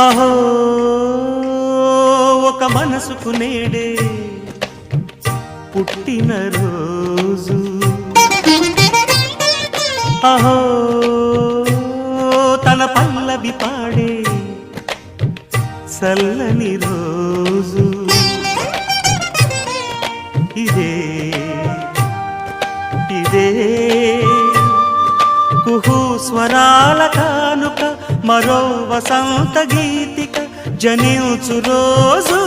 అహో ఒక మనసుకు నేడే పుట్టిన రోజు, అహో తన పల్లవి పాడే చల్లని రోజు, ఇదే ఇదే కుహు స్వరాల కానుక, మరో వసంత గీతిక జనించు రోజు.